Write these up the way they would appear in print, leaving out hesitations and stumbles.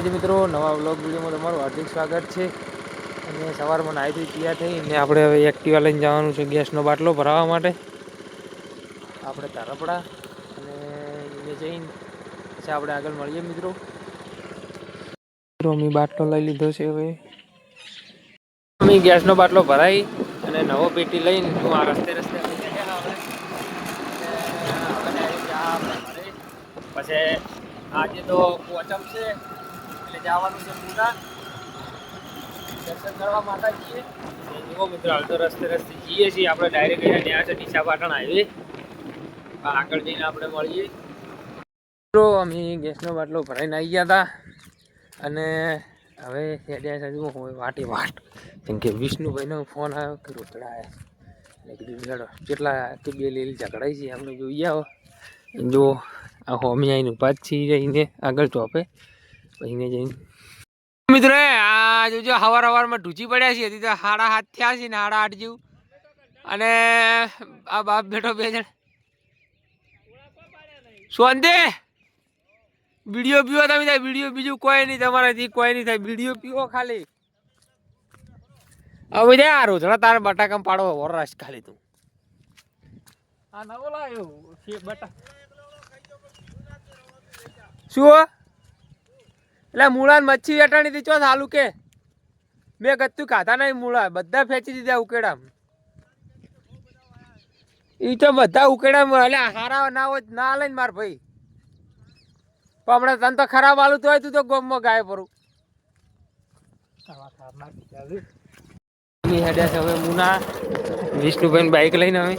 મિત્રો નવા વ્લોગ વિડીયોમાં તમારું હાર્દિક સ્વાગત છે. અને સવારમાં નાહી ધોઈ તૈયાર થઈને આપણે હવે એક્ટિવા લઈને જવાનું છે ગેસનો બાટલો ભરાવવા માટે. આપણે ધારપડા અને એને જઈને પછી આપણે આગળ મળીએ મિત્રો. બાટલો લઈ લીધો છે હવે. ગેસનો બાટલો ભરાઈ અને નવો પેટી લઈને હું આ રસ્તે પછી આજે તો પોચમ છે એટલે જવાનું છે પૂરા દર્શન કરવા માતાજીએ. જુઓ મિત્રો હાલ તો રસ્તે જઈએ છીએ આપણે ડાયરેક્ટ ત્યાં છે ડીસા પાટણ હાઈવે. આગળ જઈને આપણે મળીએ. મિત્રો અમે ગેસનો બાટલો ભરાઈને આવી ગયા હતા અને હવે વાટ કેમ કે વિષ્ણુભાઈનો ફોન આવ્યો કે રોતડા આવ્યા એટલે કીધું કેટલા કે બે લીલી ઝઘડાઈ છે અમને જોઈએ આવો જો આ હોમી આવીને ઉભા જ છીએ જઈને આગળ ચોપે પછી જઈને મિત્રો આ જોજો હવારમાં ઢૂચી પડ્યા છીએ તો 7:30 થયા છે ને 8:30 જેવું. અને આ બાપ બેઠો બે જણ સોંદે વિડીયો પીવો તમે થાય વિડીયો બીજું કોઈ નહીં તમારાથી કોઈ નહીં થાય વિડીયો પીવો ખાલી. હવે યાર રોજડા તારે બટાકામ પાડો વરરાશ ખાલી તું આ નવો લાવ્યો બટા શું એટલે મૂળા મચ્છી વેટાણી હતી ચો સાલું કે મેં ગત્તું ખાતા નહીં મૂળા બધા ફેંચી દીધા ઉકેડા એ તો બધા ઉકેડા એટલે હારા ના હોય ના લઈને માર ભાઈ પણ હમણાં તને તો ખરાબ આલું તો હોય તું તો ગમમાં ગાય પરું હેડ્યા છે હવે મુના વિષ્ણુભાઈ બાઈક લઈને હવે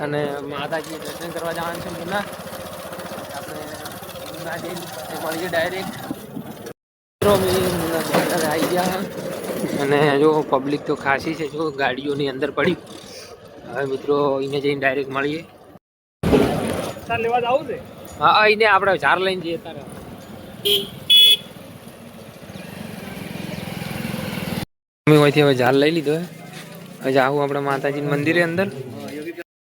અને માતાજી દર્શન કરવા જવાનું છે મુના આપણે મુના જઈને મળીએ ડાયરેક્ટ. આવી ગયા અને જો પબ્લિક તો ખાસી છે જો ગાડીઓની અંદર પડી. હવે મિત્રો અહીંયા જઈને ડાયરેક્ટ મળીએ. લેવા જવું છે હા અહીંને આપણે ઝાર લઈને જઈએ તારે અહીંથી હવે ઝાર લઈ લીધો હવે જાવું આપણે માતાજી મંદિરે અંદર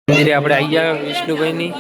મંદિરે આપણે આવી ગયા વિષ્ણુભાઈની.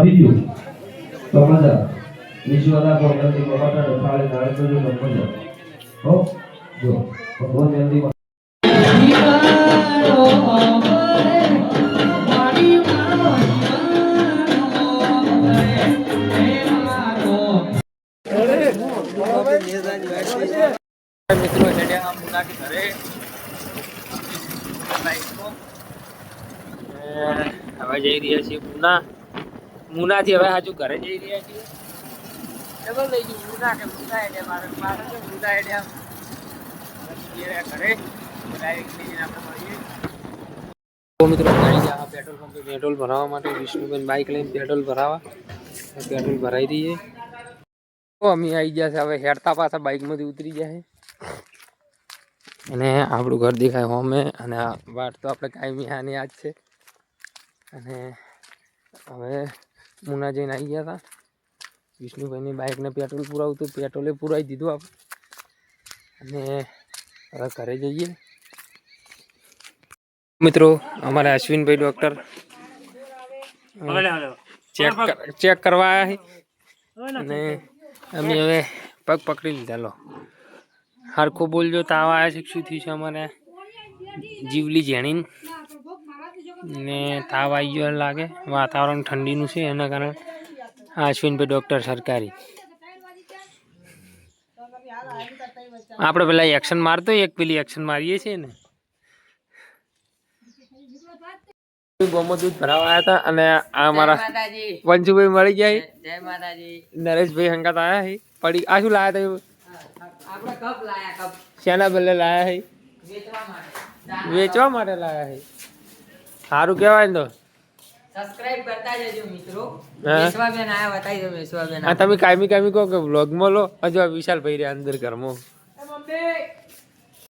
Video, Tomada, Visuala Community Commander, Thailand, Nigeria, Commander. Oh, go. One and the મિત્રો હેડ્યા મુના કે ઘરે હવે જઈ રહ્યા છીએ મુનાથી હવે હાજુ ઘરે જઈ રહ્યા છીએ. ડબલ લઈ ગયું મુના કે મુના હેડ્યા મારે તો મુના હેડ્યા ઘરે ડાયરેક્ટ લઈને આપણે મળીએ. મિત્રો આવી ગયા પેટ્રોલ પંપે પેટ્રોલ ભરાવવા માટે વિષ્ણુબેન બાઇક લઈને પેટ્રોલ ભરાવા પેટ્રોલ ભરાઈ દઈએ. અમે આવી ગયા છે હવે હેડતા પાછા બાઇકમાંથી ઉતરી ગયા છે અને આપણું ઘર દેખાય હોમે અને આ વાટ તો આપણે કાયમી આની આ જ છે. અને હવે મુના જઈને આવી ગયા હતા વિષ્ણુભાઈની બાઇકને પેટ્રોલ પુરાવું તો પેટ્રોલે પુરાવી દીધું આપણે અને હવે ઘરે જઈએ. મિત્રો અમારા અશ્વિનભાઈ ડૉક્ટર ચેક કરવા આવ્યા છે અને અમે હવે પગ પકડી લીધા લો હરખો બોલજો, તાવ આવ્યા છે, શું થયું છે અમારે જીવલી જેણીને ને તાવ આવી ગયો લાગે, વાતાવરણ ઠંડીનું છે એના કારણે. અશ્વિનભાઈ ડૉક્ટર સરકારી. આપણે પેલા એક્શન મારતો એક પેલી એક્શન મારીએ છીએ ને. ગોમાં દૂધ ભરાવા આવ્યા હતા અને આ મારા વંશુભાઈ મળી ગયા. જય માતાજી. નરેશભાઈ હંગાત આવ્યા છે. પડી આ શું લાયા આપણે કપ લાયા, કપ હતા? શેના બદલે લાયા છે? વેચવા માટે. વેચવા માટે લાયા છે. સારું કહેવાય ને તો. સબસ્ક્રાઇબ કરતા જજો મિત્રો. હા. મેશ્વાબેન આયા, બતાવી દો મેશ્વાબેન. આ તમે કાયમી કહો કે વ્લોગમાં લો. હજુ આ વિશાલ ભાઈ રહ્યા અંદર ઘરમાં. મમ્મી